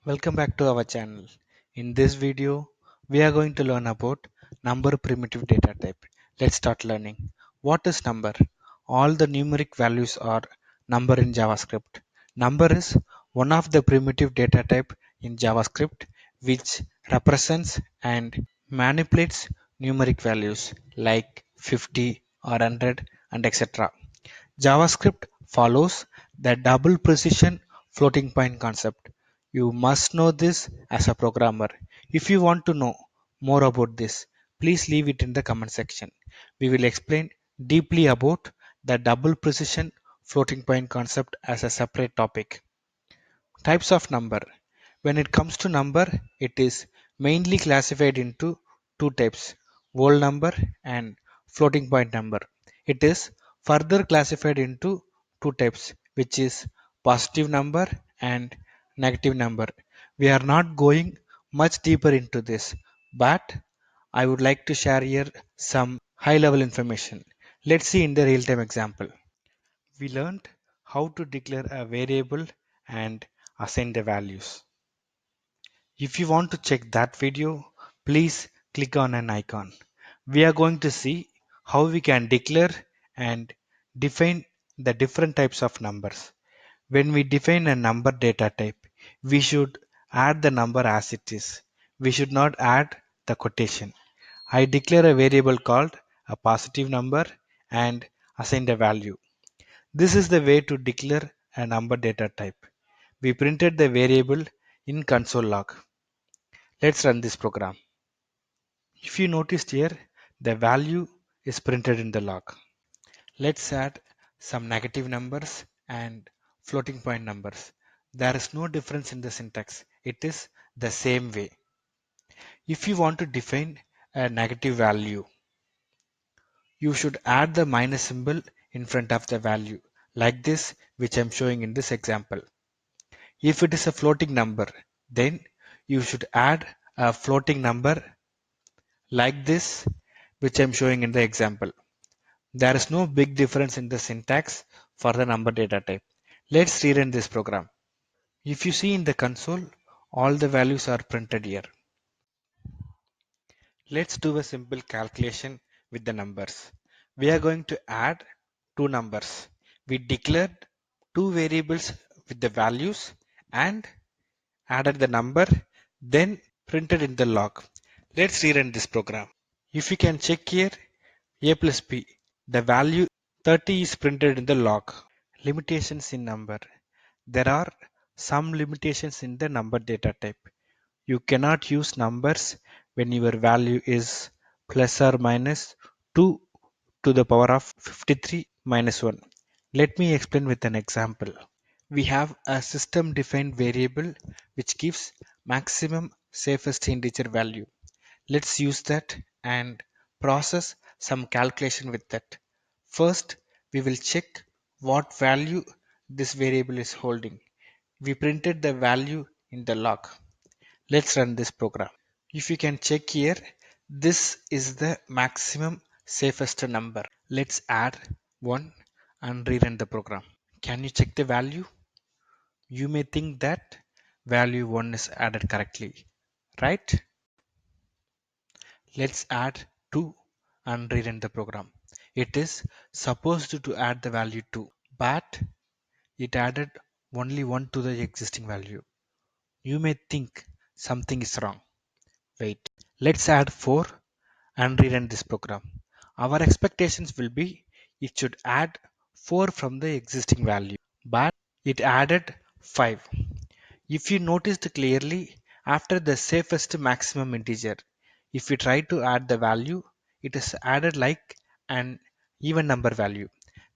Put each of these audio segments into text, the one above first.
Welcome back to our channel. In this video, we are going to learn about number primitive data type. Let's start learning. What is number? All the numeric values are number in JavaScript. Number is one of the primitive data type in JavaScript which represents and manipulates numeric values like 50 or 100 and etc. JavaScript follows the double precision floating point concept. You must know this as a programmer. If you want to know more about this, please leave it in the comment section. We will explain deeply about the double precision floating point concept as a separate topic. Types of number. When it comes to number, it is mainly classified into two types, whole number and floating point number. It is further classified into two types, which is positive number and negative number. We are not going much deeper into this, but I would like to share here some high level information. Let's see in the real time example. We learned how to declare a variable and assign the values. If you want to check that video, please click on an icon. We are going to see how we can declare and define the different types of numbers. When we define a number data type, we should add the number as it is. We should not add the quotation. I declare a variable called a positive number and assign the value. This is the way to declare a number data type. We printed the variable in console log. Let's run this program. If you noticed here, the value is printed in the log. Let's add some negative numbers and floating point numbers. There is no difference in the syntax. It is the same way. If you want to define a negative value, you should add the minus symbol in front of the value, like this, which I'm showing in this example. If it is a floating number, then you should add a floating number like this, which I'm showing in the example. There is no big difference in the syntax for the number data type. Let's rerun this program. If you see in the console, all the values are printed here. Let's do a simple calculation with the numbers. We are going to add two numbers. We declared two variables with the values and added the number, then printed in the log. Let's rerun this program. If you can check here, a plus b, the value 30 is printed in the log. Limitations in number. There are some limitations in the number data type. You cannot use numbers when your value is plus or minus 2 to the power of 53 minus 1. Let me explain with an example. We have a system defined variable which gives maximum safest integer value. Let's use that and process some calculation with that. First, we will check what value this variable is holding. We printed the value in the log. Let's run this program. If you can check here, this is the maximum safest number. Let's add 1 and rerun the program. Can you check the value? You may think that value 1 is added correctly, right? Let's add 2 and rerun the program. It is supposed to add the value 2, but it added only 1 to the existing value. You may think something is wrong. Wait, let's add 4 and rerun this program. Our expectations will be it should add 4 from the existing value, but it added 5. If you noticed clearly, after the safest maximum integer, if we try to add the value, it is added like an even number value.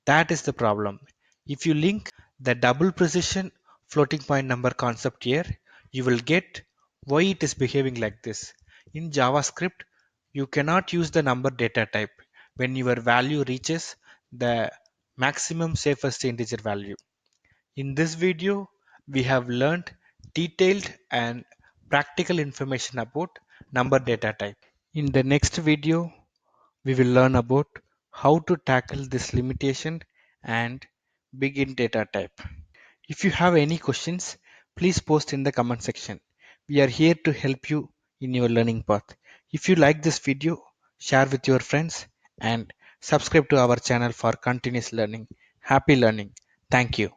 That is the problem. If you link the double precision floating point number concept here, you will get why it is behaving like this. In JavaScript, you cannot use the number data type when your value reaches the maximum safest integer value. In this video, we have learned detailed and practical information about number data type. In the next video, we will learn about how to tackle this limitation and big in data type. If you have any questions, please post in the comment section. We are here to help you in your learning path. If you like this video, share with your friends and subscribe to our channel for continuous learning. Happy learning. Thank you.